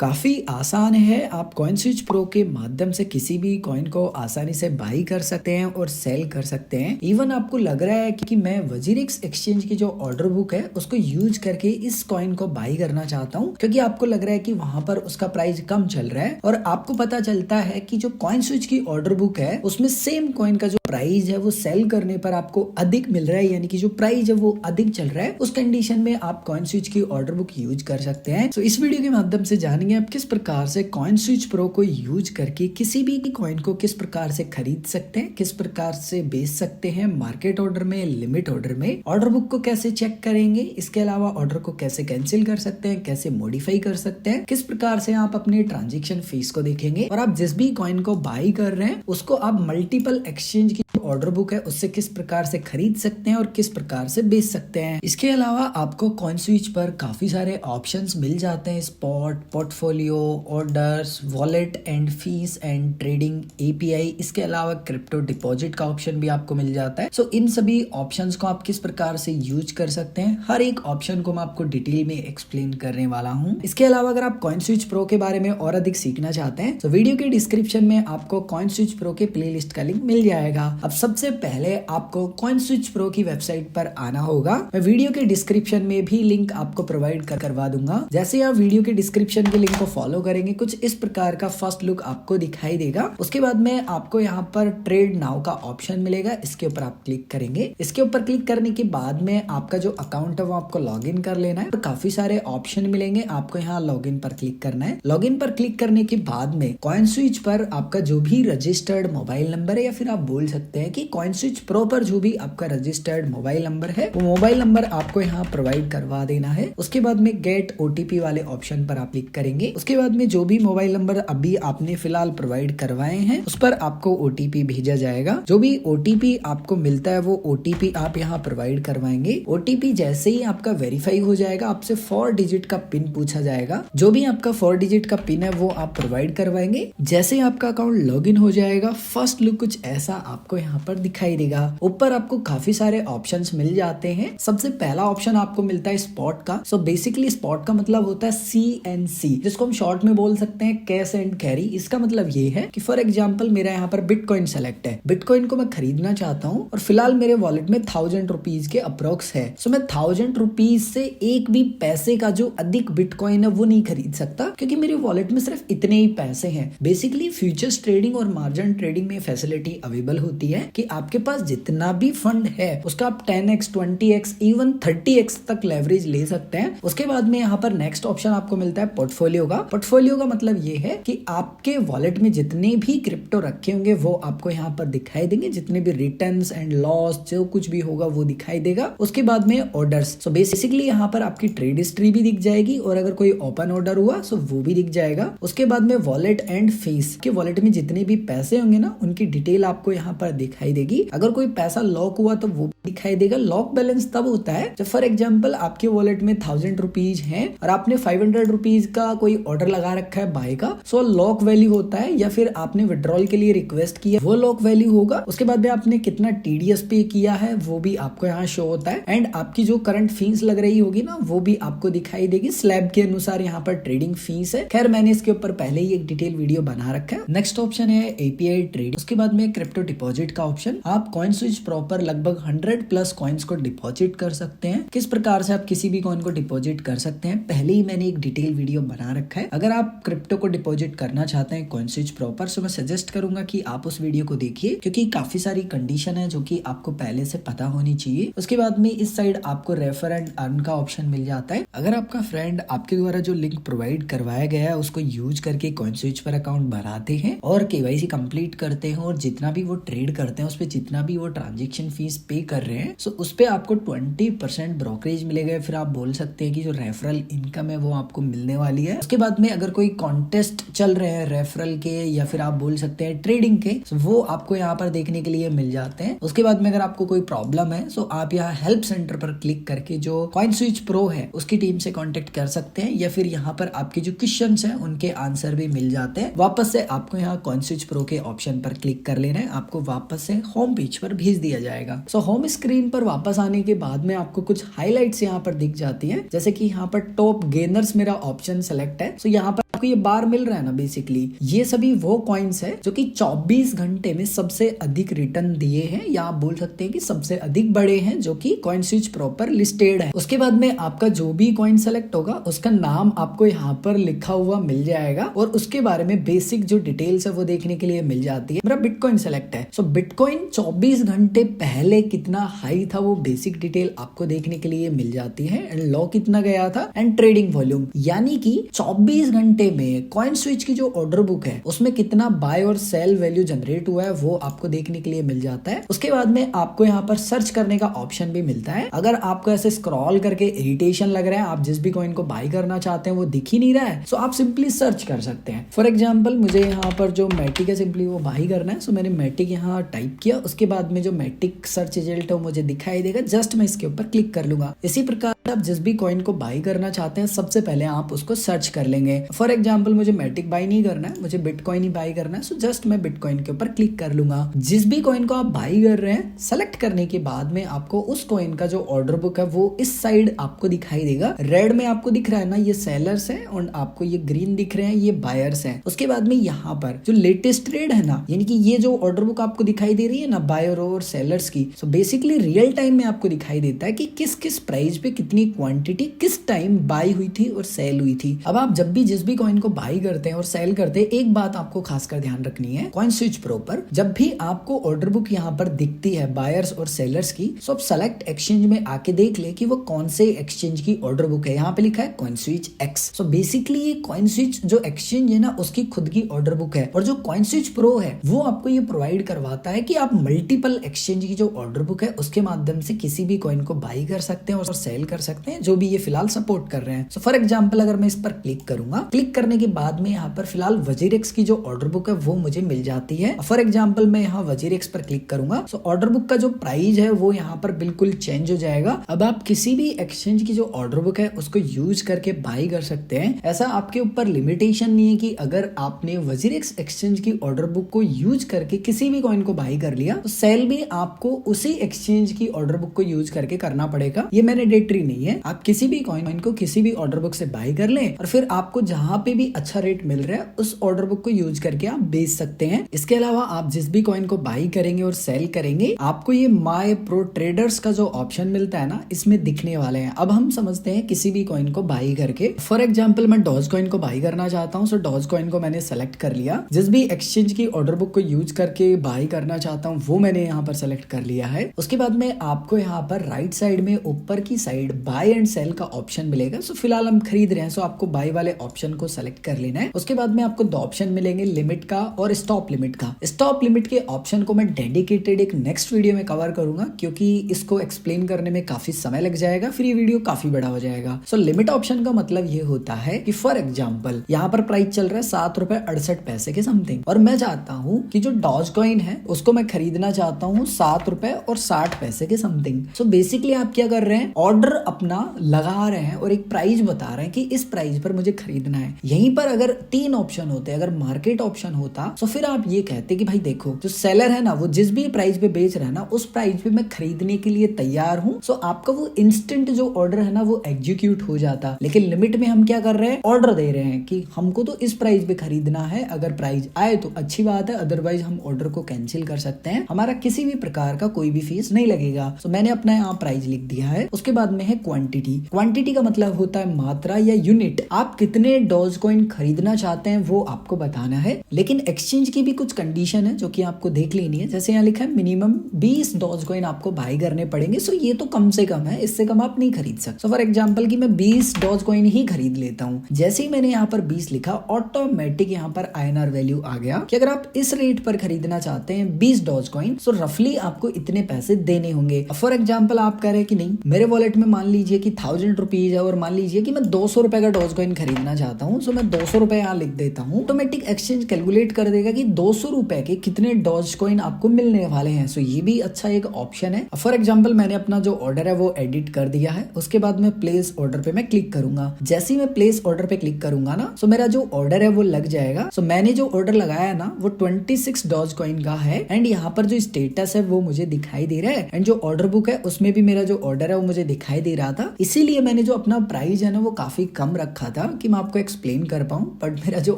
काफी आसान है। आप कॉइन स्विच प्रो के माध्यम से किसी भी कॉइन को आसानी से बाई कर सकते हैं और सेल कर सकते हैं। इवन आपको लग रहा है कि मैं वजीरिक्स एक्सचेंज की जो ऑर्डर बुक है उसको यूज करके इस कॉइन को बाई करना चाहता हूं, क्योंकि आपको लग रहा है कि वहां पर उसका प्राइस कम चल रहा है और आपको पता चलता है कि जो कॉइन स्विच की ऑर्डर बुक है उसमें सेम कॉइन का जो प्राइस है वो सेल करने पर आपको अधिक मिल रहा है, यानी कि जो प्राइस है वो अधिक चल रहा है। उस कंडीशन में आप कॉइन स्विच की ऑर्डर बुक यूज कर सकते हैं। तो इस वीडियो के माध्यम से जानेंगे आप किस प्रकार से कॉइन स्विच प्रो को यूज करके किसी भी कॉइन को किस प्रकार से खरीद सकते हैं, किस प्रकार से बेच सकते हैं, मार्केट ऑर्डर में, लिमिट ऑर्डर में, ऑर्डर बुक को कैसे चेक करेंगे, इसके अलावा ऑर्डर को कैसे कैंसिल कर सकते हैं, कैसे मॉडिफाई कर सकते हैं, किस प्रकार से आप अपने ट्रांजेक्शन फीस को देखेंगे और आप जिस भी कॉइन को बाई कर रहे हैं उसको आप मल्टीपल एक्सचेंज की ऑर्डर बुक है उससे किस प्रकार से खरीद सकते हैं और किस प्रकार से बेच सकते हैं। इसके अलावा आपको कॉइन स्विच पर काफी सारे ऑप्शंस मिल जाते हैं, spot, portfolio, orders, wallet and fees and trading API. इसके अलावा क्रिप्टो डिपॉजिट का ऑप्शन भी आपको मिल जाता है। सो इन सभी ऑप्शंस को आप किस प्रकार से यूज कर सकते हैं, हर एक ऑप्शन को मैं आपको डिटेल में एक्सप्लेन करने वाला हूँ। इसके अलावा अगर आप कॉइन स्विच प्रो के बारे में और अधिक सीखना चाहते हैं तो वीडियो के डिस्क्रिप्शन में आपको कॉइन स्विच प्रो के प्लेलिस्ट का लिंक मिल जाएगा। अब सबसे पहले आपको कॉइन स्विच प्रो की वेबसाइट पर आना होगा। मैं वीडियो के डिस्क्रिप्शन में भी लिंक आपको प्रोवाइड करवा दूंगा। जैसे आप वीडियो के डिस्क्रिप्शन के लिंक को फॉलो करेंगे कुछ इस प्रकार का फर्स्ट लुक आपको दिखाई देगा। उसके बाद में आपको यहाँ पर ट्रेड नाउ का ऑप्शन मिलेगा, इसके ऊपर आप क्लिक करेंगे। इसके ऊपर क्लिक करने के बाद में आपका जो अकाउंट है वो आपको लॉग इन कर लेना है। तो काफी सारे ऑप्शन मिलेंगे, आपको यहाँ लॉग इन पर क्लिक करना है। लॉग इन पर क्लिक करने के बाद में कॉइन स्विच पर आपका जो भी रजिस्टर्ड मोबाइल नंबर है, या फिर आप बोल सकते हैं कि कॉइन स्विच प्रो पर जो भी आपका रजिस्टर्ड मोबाइल नंबर है वो मोबाइल नंबर आपको यहाँ प्रोवाइड करवा देना है। उसके बाद में गेट ओटीपी वाले ऑप्शन पर आप क्लिक करेंगे। उसके बाद में जो भी मोबाइल नंबर अभी आपने फिलहाल प्रोवाइड करवाए हैं उस पर आपको ओटीपी भेजा जाएगा। जो भी ओटीपी आपको मिलता है वो ओटीपी आप यहाँ प्रोवाइड करवाएंगे। ओटीपी जैसे ही आपका वेरीफाई हो जाएगा आपसे 4 डिजिट का पिन पूछा जाएगा। जो भी आपका 4 डिजिट का पिन है वो आप प्रोवाइड करवाएंगे। जैसे ही आपका अकाउंट लॉग इन हो जाएगा फर्स्ट लुक कुछ ऐसा आपको यहाँ पर दिखाई देगा। ऊपर आपको काफी सारे ऑप्शंस मिल जाते हैं। सबसे पहला ऑप्शन आपको मिलता है स्पॉट का। सो बेसिकली स्पॉट का मतलब होता है CNC, जिसको हम शॉर्ट में बोल सकते हैं कैश एंड कैरी। इसका मतलब ये है कि फॉर एग्जांपल मेरा यहाँ पर बिटकॉइन सेलेक्ट है, बिटकॉइन को मैं खरीदना चाहता हूँ और फिलहाल मेरे वॉलेट में 1000 रुपीज के अप्रोक्स है। सो मैं 1000 रुपीज से एक भी पैसे का जो अधिक बिटकॉइन है वो नहीं खरीद सकता, क्योंकि मेरे वॉलेट में सिर्फ इतने ही पैसे हैं। बेसिकली फ्यूचर्स ट्रेडिंग और मार्जिन ट्रेडिंग में फैसिलिटी अवेलेबल होती है कि आपके पास जितना भी फंड है उसका आप 10x, 20x, इवन 30x तक लेवरेज ले सकते हैं। उसके बाद में यहाँ पर नेक्स्ट ऑप्शन आपको मिलता है पोर्टफोलियो का। पोर्टफोलियो का मतलब ये है कि आपके वॉलेट में जितने भी क्रिप्टो रखे होंगे वो आपको यहाँ पर दिखाई देंगे, जितने भी रिटर्न्स एंड लॉस जो कुछ भी होगा वो दिखाई देगा। उसके बाद में ऑर्डर्स। सो बेसिकली यहाँ पर आपकी ट्रेड हिस्ट्री भी दिख जाएगी और अगर कोई ओपन ऑर्डर हुआ सो वो भी दिख जाएगा। उसके बाद में वॉलेट एंड फीस, के वॉलेट में जितने भी पैसे होंगे ना उनकी डिटेल आपको यहाँ पर दिखाई देगी। अगर कोई पैसा लॉक हुआ तो वो दिखाई देगा। लॉक बैलेंस तब होता है जब फॉर एग्जांपल आपके वॉलेट में 1000 रुपीज है और आपने 500 रुपीज का कोई ऑर्डर लगा रखा है बाय का। सो लॉक वैल्यू होता है, या फिर आपने विड्रॉल के लिए रिक्वेस्ट किया वो लॉक वैल्यू होगा। उसके बाद में आपने कितना टीडीएस पे किया है वो भी आपको यहाँ शो होता है एंड आपकी जो करंट फीस लग रही होगी ना वो भी आपको दिखाई देगी। स्लैब के अनुसार यहाँ पर ट्रेडिंग फीस है। खैर मैंने इसके ऊपर पहले ही एक डिटेल वीडियो बना रखा है। नेक्स्ट ऑप्शन है एपीआई ट्रेड। उसके बाद में क्रिप्टो डिपॉजिट का ऑप्शन। आप कॉइन स्विच प्रो पर लगभग 100+ कॉइन्स को डिपॉजिट कर सकते हैं। किस प्रकार से आप किसी भी कॉइन को डिपॉजिट कर सकते हैं पहले ही मैंने एक डिटेल वीडियो बना रखा है। अगर आप क्रिप्टो को डिपॉजिट करना चाहते हैं कॉइन स्विच प्रो पर तो मैं सजेस्ट करूंगा कि आप उस वीडियो को देखिए, क्योंकि काफी सारी कंडीशन है जो कि आपको पहले से पता होनी चाहिए। उसके बाद में इस साइड आपको रेफर एंड अर्न का ऑप्शन मिल जाता है। अगर आपका फ्रेंड आपके द्वारा जो लिंक प्रोवाइड करवाया गया है उसको यूज करके कॉइन स्विच पर अकाउंट बनाते हैं और केवाईसी कंप्लीट करते हैं और जितना भी वो ट्रेड करते हैं उस पर जितना भी वो ट्रांजेक्शन फीस पे कर रहे हैं सो उस पे आपको 20% ब्रोकरेज मिलेगा। फिर आप बोल सकते हैं कि जो रेफरल इनकम है वो आपको मिलने वाली है। उसके बाद में अगर कोई कॉन्टेस्ट चल रहे हैं रेफरल के या फिर आप बोल सकते हैं ट्रेडिंग के, तो वो आपको यहाँ पर देखने के लिए मिल जाते हैं। उसके बाद में अगर आपको कोई प्रॉब्लम है तो आप यहाँ हेल्प सेंटर पर क्लिक करके जो कॉइन स्विच प्रो है उसकी टीम से कांटेक्ट कर सकते हैं, या फिर यहाँ पर आपके जो क्वेश्चंस हैं उनके आंसर भी मिल जाते हैं। वापस से आपको यहाँ कॉइन स्विच प्रो के ऑप्शन पर क्लिक कर लेना है, आपको वापस से होम पेज पर भेज दिया जाएगा। सो होम स्क्रीन पर वापस आने के बाद में आपको कुछ हाईलाइट्स यहाँ पर दिख जाती हैं, जैसे कि यहाँ पर टॉप गेनर्स मेरा ऑप्शन सेलेक्ट सेलेक्ट है। सो यहाँ पर आपको ये बार मिल रहा है ना, बेसिकली ये सभी वो कॉइन्स है जो कि 24 घंटे में सबसे अधिक रिटर्न दिए हैं, या आप बोल सकते हैं कि सबसे अधिक बड़े हैं जो कि CoinSwitch Pro पर लिस्टेड है। उसके बाद में आपका जो भी कॉइन सेलेक्ट होगा उसका नाम आपको यहाँ पर लिखा हुआ मिल जाएगा और उसके बारे में बेसिक जो डिटेल्स है वो देखने के लिए मिल जाती है। मेरा बिटकॉइन सेलेक्ट है, सो बिटकॉइन 24 घंटे पहले कितना हाई था वो बेसिक डिटेल आपको देखने के लिए मिल जाती है, एंड लो कितना गया था, एंड ट्रेडिंग वॉल्यूम, यानी कि 24 घंटे में CoinSwitch की जो ऑर्डर बुक है उसमें कितना बाय और सेल वैल्यू जनरेट हुआ है वो आपको देखने के लिए मिल जाता है। उसके बाद में आपको यहाँ पर सर्च करने का ऑप्शन भी मिलता है। अगर आपको ऐसे स्क्रॉल करके इरिटेशन लग रहा है, आप जिस भी कॉइन को बाय करना चाहते हैं वो दिख ही नहीं रहा है, सो आप सिंपली सर्च कर सकते हैं। फॉर एग्जाम्पल मुझे यहाँ पर जो मैटिक है सिंपली वो बाय करना है, सो मैंने मैटिक यहाँ टाइप किया। उसके बाद में जो मैटिक सर्च रिजल्ट है वो मुझे दिखाई देगा, जस्ट मैं इसके ऊपर क्लिक कर लूंगा। इसी प्रकार आप जिस भी कॉइन को बाय करना चाहते हैं सबसे पहले आप उसको सर्च कर लेंगे। फॉर एग्जाम्पल मुझे मैटिक बाय नहीं करना है, मुझे बिटकॉइन ही बाय करना है, सो जस्ट मैं बिटकॉइन के ऊपर क्लिक कर लूंगा। जिस भी कॉइन को आप बाय कर रहे हैं सेलेक्ट करने के बाद में आपको उस कॉइन का जो ऑर्डर बुक है वो इस साइड आपको दिखाई देगा। रेड में आपको दिख रहा है ना, ये सेलर्स है, और आपको ये ग्रीन दिख रहे हैं, ये बायर्स हैं। उसके बाद में यहाँ पर जो लेटेस्ट ट्रेड है ना, यानी कि ये जो ऑर्डर बुक आपको दिखाई दे रही है ना बायर और सेलर्स की, सो बेसिकली रियल टाइम में आपको दिखाई देता है कि किस किस प्राइस पे कितनी क्वांटिटी किस टाइम बाय हुई थी और सेल हुई थी। अब आप जब भी जिस भी कॉइन को बाय करते हैं और सेल करते हैं, एक बात आपको खासकर ध्यान रखनी है, CoinSwitch Pro पर जब भी आपको ऑर्डर बुक यहाँ पर दिखती है बायर्स और सेलर्स की, सो आप सेलेक्ट एक्सचेंज में आके देख ले कि वो कौन से एक्सचेंज की ऑर्डर बुक है। यहाँ पे लिखा है CoinSwitch X। सो बेसिकली ये CoinSwitch जो एक्सचेंज है ना उसकी खुद की ऑर्डर बुक है, और जो CoinSwitch Pro है वो आपको ये प्रोवाइड करवाता है कि आप मल्टीपल एक्सचेंज की जो ऑर्डर बुक है उसके माध्यम से किसी भी कॉइन को बाय कर सकते हैं और सेल कर सकते हैं, जो भी ये फिलहाल सपोर्ट कर रहे हैं। सो फॉर एग्जांपल अगर मैं इस पर क्लिक करूंगा, क्लिक करने के बाद में यहाँ पर फिलहाल WZirX की जो ऑर्डर बुक है वो मुझे मिल जाती है। फॉर एग्जांपल मैं यहाँ WZirX पर क्लिक करूंगा, सो ऑर्डर बुक का जो प्राइस है वो यहाँ पर बिल्कुल चेंज हो जाएगा। अब आप किसी भी एक्सचेंज की जो ऑर्डर बुक है उसको यूज करके बाय कर सकते हैं। ऐसा आपके ऊपर लिमिटेशन नहीं है कि अगर आपने WZirX एक्सचेंज की ऑर्डर बुक को यूज करके किसी भी कॉइन को बाय कर लिया तो सेल भी आपको उसी एक्सचेंज की ऑर्डर बुक को यूज करके करना पड़ेगा। ये मैंडेटरी नहीं है, आप किसी भी कॉइन को किसी भी ऑर्डर बुक से बाय कर लें और फिर आपको जहां पे भी अच्छा रेट मिल रहा है उस ऑर्डर बुक को यूज करके आप बेच सकते हैं। इसके अलावा आप जिस भी कॉइन को बाय करेंगे और सेल करेंगे आपको ये माय प्रो ट्रेडर्स का जो ऑप्शन मिलता है ना इसमें दिखने वाले हैं। अब हम समझते हैं किसी भी कॉइन को बाय करके। फॉर एग्जांपल मैं डॉज कॉइन को बाय करना चाहता हूं, सो डॉज कॉइन को मैंने सेलेक्ट कर लिया। जिस भी एक्सचेंज की ऑर्डर बुक को यूज करके बाय करना चाहता हूं वो मैंने यहाँ पर सेलेक्ट कर लिया है। उसके बाद में आपको यहाँ पर राइट साइड में ऊपर की साइड बाय एंड सेल का ऑप्शन मिलेगा। सो फिलहाल हम खरीद रहे हैं, सो आपको बाय वाले ऑप्शन को सेलेक्ट कर लेना है। उसके बाद में आपको दो ऑप्शन मिलेंगे, लिमिट का और स्टॉप लिमिट का। स्टॉप लिमिट के ऑप्शन को मैं डेडिकेटेड एक नेक्स्ट वीडियो में कवर करूंगा, क्योंकि इसको एक्सप्लेन करने में काफी समय लग जाएगा, फिर ये वीडियो काफी बड़ा हो जाएगा। सो लिमिट ऑप्शन का मतलब ये होता है कि फॉर एग्जाम्पल यहाँ पर प्राइस चल रहा है ₹7.68 के समथिंग, और मैं चाहता हूँ कि जो डॉज कॉइन है उसको मैं खरीदना चाहता हूँ ₹7.60 के समथिंग। सो बेसिकली आप क्या कर रहे हैं, ऑर्डर अपना लगा रहे हैं और एक प्राइस बता रहे हैं कि इस प्राइस पर मुझे खरीदना है। यहीं पर अगर 3 ऑप्शन होते, अगर मार्केट ऑप्शन होता तो फिर आप ये कहते कि भाई देखो जो सेलर है ना वो जिस भी प्राइस पे बेच रहा है ना उस प्राइस पे मैं खरीदने के लिए तैयार हूँ। सो आपका वो इंस्टेंट जो ऑर्डर है ना वो एग्जीक्यूट हो जाता। लेकिन लिमिट में हम क्या कर रहे हैं, ऑर्डर दे रहे हैं कि हमको तो इस प्राइस पे खरीदना है, अगर प्राइस आए तो अच्छी बात है, अदरवाइज हम ऑर्डर को कैंसिल कर सकते हैं, हमारा किसी भी प्रकार का कोई भी फीस नहीं लगेगा। सो मैंने अपना यहाँ प्राइस लिख दिया है। उसके बाद में है क्वांटिटी। क्वांटिटी का मतलब होता है मात्रा या यूनिट। आप कितने डॉज कॉइन खरीदना चाहते हैं वो आपको बताना है। लेकिन एक्सचेंज की भी कुछ कंडीशन है जो कि आपको देख लेनी है। जैसे यहाँ लिखा है मिनिमम 20 डॉज कॉइन आपको बाय करने पड़ेंगे। सो ये तो कम से कम है, इससे कम आप नहीं खरीद सकते। फॉर एग्जाम्पल कि मैं 20 डॉज कॉइन ही खरीद लेता हूँ। जैसे ही मैंने यहाँ पर 20 लिखा ऑटोमेटिक यहाँ पर INR वैल्यू आ गया कि अगर आप इस रेट पर खरीदना चाहते हैं 20 डॉज कॉइन, सो रफली आपको इतने पैसे देने होंगे। फॉर एग्जाम्पल आप कह रहे हैं कि नहीं मेरे वॉलेट में मान लीजिए कि 1000 रुपीज है और मान लीजिए कि मैं 200 रुपए का डॉज कॉइन खरीदना चाहता हूँ, सो मैं 200 रुपए यहाँ लिख देता हूँ। ऑटोमेटिक एक्सचेंज कैलकुलेट कर देगा कि 200 रुपए के कितने डॉज कॉइन आपको मिलने वाले हैं। सो ये भी अच्छा एक ऑप्शन है। फॉर एग्जाम्पल मैंने अपना जो ऑर्डर है वो एडिट कर दिया है। उसके बाद में प्लेस ऑर्डर पे मैं क्लिक करूंगा। जैसे ही मैं प्लेस ऑर्डर पे क्लिक करूंगा ना, सो मेरा जो ऑर्डर है वो लग जाएगा। सो मैंने जो ऑर्डर लगाया है ना वो 26 डॉज कॉइन का है, एंड यहाँ पर जो स्टेटस है वो मुझे दिखाई दे रहा है, एंड जो ऑर्डर बुक है उसमें भी मेरा जो ऑर्डर है वो मुझे दिखाई दे रहा था। इसीलिए मैंने जो अपना प्राइस है ना वो काफी कम रखा था कि मैं आपको एक्सप्लेन कर पाऊं, बट मेरा जो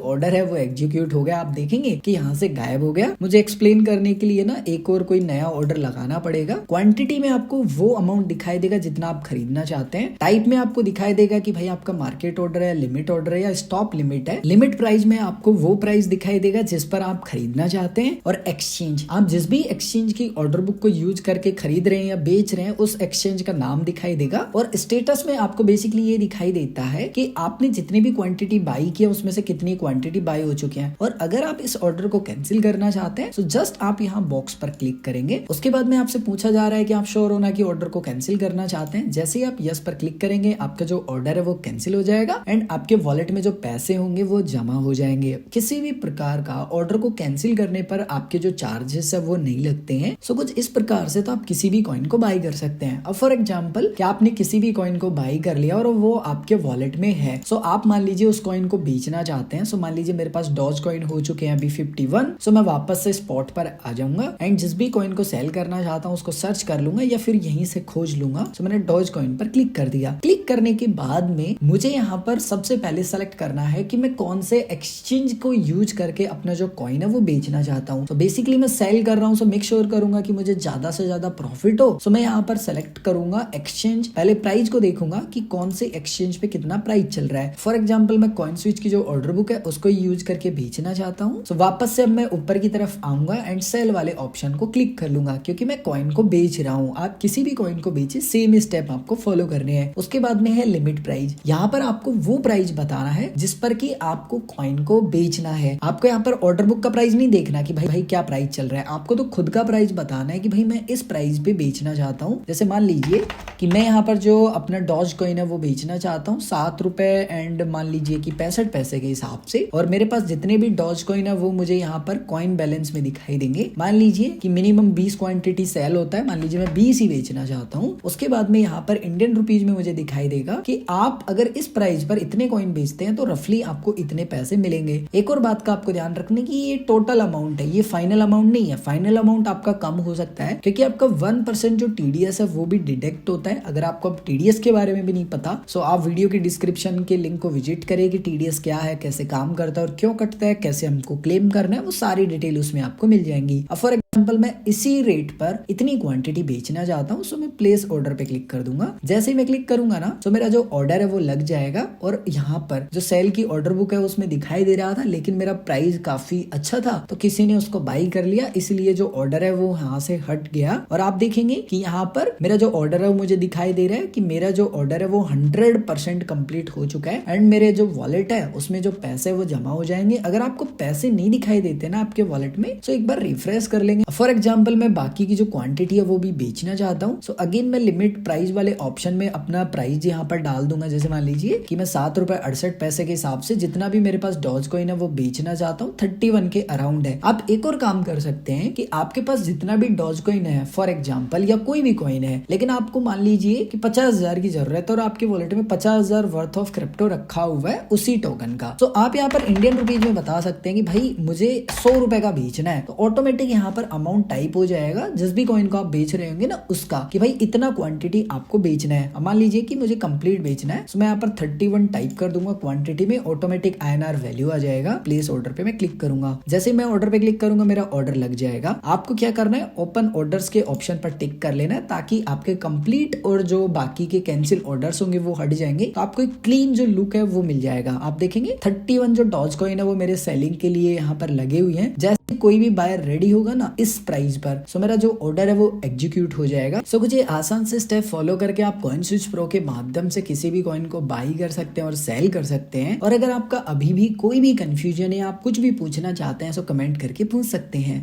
ऑर्डर है वो एग्जीक्यूट हो गया। आप देखेंगे कि यहाँ से गायब हो गया। मुझे एक्सप्लेन करने के लिए ना एक और कोई नया ऑर्डर लगाना पड़ेगा। क्वांटिटी में आपको वो अमाउंट दिखाई देगा जितना आप खरीदना चाहते हैं। टाइप में आपको दिखाई देगा कि भाई आपका मार्केट ऑर्डर है, लिमिट ऑर्डर है या स्टॉप लिमिट है। लिमिट प्राइस में आपको वो प्राइस दिखाई देगा जिस पर आप खरीदना चाहते हैं। और एक्सचेंज, आप जिस भी एक्सचेंज की ऑर्डर बुक को यूज करके खरीद रहे हैं या बेच रहे हैं उस एक्सचेंज का नाम दिखाई देगा। और स्टेटस में आपको बेसिकली ये दिखाई देता है कि आपने जितनी भी क्वांटिटी बाई किया उसमें से कितनी क्वांटिटी बाई हो चुकी है। और अगर आप इस ऑर्डर को कैंसिल करना चाहते हैं तो जस्ट आप यहाँ बॉक्स पर क्लिक करेंगे। उसके बाद में आपसे पूछा जा रहा है कि आप श्योर होना कि ऑर्डर को कैंसिल करना चाहते हैं। जैसे ही आप यस पर क्लिक करेंगे आपका जो ऑर्डर है वो कैंसिल हो जाएगा एंड आपके वॉलेट में जो पैसे होंगे वो जमा हो जाएंगे। किसी भी प्रकार का ऑर्डर को कैंसिल करने पर आपके जो चार्जेस है वो नहीं लगते हैं। सो कुछ इस प्रकार से तो आप किसी भी कॉइन को बाई कर सकते हैं। अब फॉर एग्जांपल कि आपने किसी भी कॉइन को बाई कर लिया और वो आपके वॉलेट में है। सो आप मान लीजिए उस कॉइन को बेचना चाहते हैं। सो मान लीजिए मेरे पास डॉज कॉइन हो चुके हैं अभी 51। सो मैं वापस से स्पॉट पर आ जाऊंगा एंड जिस भी कॉइन को सेल करना चाहता हूँ उसको सर्च कर लूंगा या फिर यहीं से खोज लूंगा। सो मैंने डॉज कॉइन पर क्लिक कर दिया। क्लिक करने के बाद में मुझे यहाँ पर सबसे पहले सेलेक्ट करना है कि मैं कौन से एक्सचेंज को यूज करके अपना जो कॉइन है वो बेचना चाहता हूँ। तो बेसिकली मैं सेल कर रहा हूँ, सो मेक श्योर करूंगा कि मुझे ज्यादा से ज्यादा प्रॉफिट हो। सो मैं यहाँ पर सेलेक्ट करूंगा एक्सचेंज। पहले प्राइस को देखूंगा कि कौन से एक्सचेंज पे कितना प्राइस चल रहा है। फॉर एग्जांपल मैं कॉइन स्विच की जो ऑर्डर बुक है उसको यूज करके बेचना चाहता हूँ। सो वापस से अब मैं ऊपर की तरफ आऊंगा एंड सेल वाले ऑप्शन को क्लिक कर लूंगा क्योंकि मैं कॉइन को बेच रहा हूँ। आप किसी भी कॉइन को बेचे सेम स्टेप आपको फॉलो करने हैं। उसके बाद में है लिमिट प्राइस। यहाँ पर आपको वो प्राइस बताना है जिस पर कि आपको कॉइन को बेचना है। आपको यहाँ पर ऑर्डर बुक का प्राइस नहीं देखना कि भाई क्या प्राइस चल रहा है। आपको तो खुद का प्राइस बताना है कि भाई मैं इस प्राइस पे बेचना चाहता हूँ। जैसे मान लीजिए कि मैं यहाँ पर जो अपना डॉज कॉइन है वो बेचना चाहता हूँ 7 रुपए एंड मान लीजिए कि 65 पैसे के हिसाब से। और मेरे पास जितने भी डॉज कॉइन है वो मुझे यहाँ पर कॉइन बैलेंस में दिखाई देंगे। मान लीजिए कि मिनिमम 20 क्वांटिटी सेल होता है, मान लीजिए मैं 20 ही बेचना चाहता हूँ। उसके बाद में यहाँ पर इंडियन रुपीज में मुझे दिखाई देगा कि आप अगर इस प्राइस पर इतने कॉइन बेचते हैं तो रफली आपको इतने पैसे मिलेंगे। एक और बात का आपको ध्यान रखने की ये टोटल अमाउंट है, ये फाइनल अमाउंट नहीं है। फाइनल अमाउंट आपका कम हो सकता है क्योंकि आपका 1% जो टीडीएस है वो भी डिडक्ट होता है। अगर आपको अब टीडीएस के बारे में भी नहीं पता सो आप वीडियो की डिस्क्रिप्शन के लिंक को विजिट करें कि टीडीएस क्या है, कैसे काम करता है और क्यों कटता है, कैसे हमको क्लेम करना है, वो सारी डिटेल उसमें आपको मिल जाएंगी। अब फॉर एग्जांपल मैं इसी रेट पर इतनी क्वांटिटी बेचना चाहता हूँ, सो मैं प्लेस ऑर्डर पे क्लिक कर दूंगा। जैसे ही मैं क्लिक करूंगा ना तो मेरा जो ऑर्डर है वो लग जाएगा। और यहाँ पर जो सेल की ऑर्डर बुक है उसमें दिखाई दे रहा था लेकिन मेरा प्राइस काफी अच्छा था तो किसी ने उसको बाई कर लिया, इसलिए जो ऑर्डर है वो यहाँ से हट गया। और आप देखेंगे कि यहाँ पर मेरा जो ऑर्डर है वो मुझे दिखाई दे रहा है कि मेरा जो ऑर्डर है वो 100% कंप्लीट हो चुका है एंड मेरे जो वॉलेट है उसमें जो पैसे वो जमा हो जाएंगे। अगर आपको पैसे नहीं दिखाई देते ना आपके वॉलेट में तो एक बार रिफ्रेश कर लेंगे। फॉर एग्जाम्पल मैं बाकी की जो क्वांटिटी है वो भी बेचना चाहता हूँ। सो अगेन मैं लिमिट प्राइस वाले ऑप्शन में अपना प्राइस यहाँ पर डाल दूंगा। जैसे मान लीजिए कि मैं 7.68 के हिसाब से जितना भी मेरे पास डॉज कॉइन है वो बेचना चाहता हूँ 31 के अराउंड है। आप एक और काम कर सकते हैं कि आपके पास जितना भी डॉज कॉइन है फॉर एग्जांपल या कोई भी कॉइन है लेकिन आपको मान लीजिए कि 50,000 की जरूरत है और आपके वॉलेट में 50,000 वर्थ ऑफ क्रिप्टो रखा हुआ है उसी टोकन का। तो आप यहाँ पर इंडियन रुपीज में बता सकते हैं कि भाई मुझे 100 रुपए का बेचना है तो ऑटोमेटिक यहाँ पर अमाउंट टाइप हो जाएगा जिस भी कॉइन को आप बेच रहे होंगे ना उसका कि भाई इतना क्वांटिटी आपको बेचना है। मान लीजिए कि मुझे कंप्लीट बेचना है तो मैं यहाँ पर 31 टाइप कर दूंगा क्वांटिटी में, ऑटोमेटिक INR वैल्यू आ जाएगा। प्लेस ऑर्डर पे मैं क्लिक करूंगा। जैसे मैं ऑर्डर पे क्लिक करूंगा मेरा ऑर्डर लग जाएगा। आपको क्या करना है ओपन ऑर्डर्स के ऑप्शन पर टिक कर लेना है ताकि आपके कंप्लीट और जो बाकी के कैंसिल ऑर्डर्स होंगे वो हट जाएंगे तो आपको एक क्लीन जो लुक है वो मिल जाएगा। आप देखेंगे 31 जो डॉज कॉइन है वो मेरे सेलिंग के लिए यहाँ पर लगे हुए हैं। जैसे कोई भी बायर रेडी होगा ना इस प्राइस पर सो मेरा जो ऑर्डर है वो एग्जीक्यूट हो जाएगा। सो कुछ ये आसान से स्टेप फॉलो करके आप कॉइन स्विच प्रो के माध्यम से किसी भी कॉइन को बाई कर सकते हैं और सेल कर सकते हैं। और अगर आपका अभी भी कोई भी कंफ्यूजन है, आप कुछ भी पूछना चाहते हैं तो कमेंट करके पूछ सकते हैं।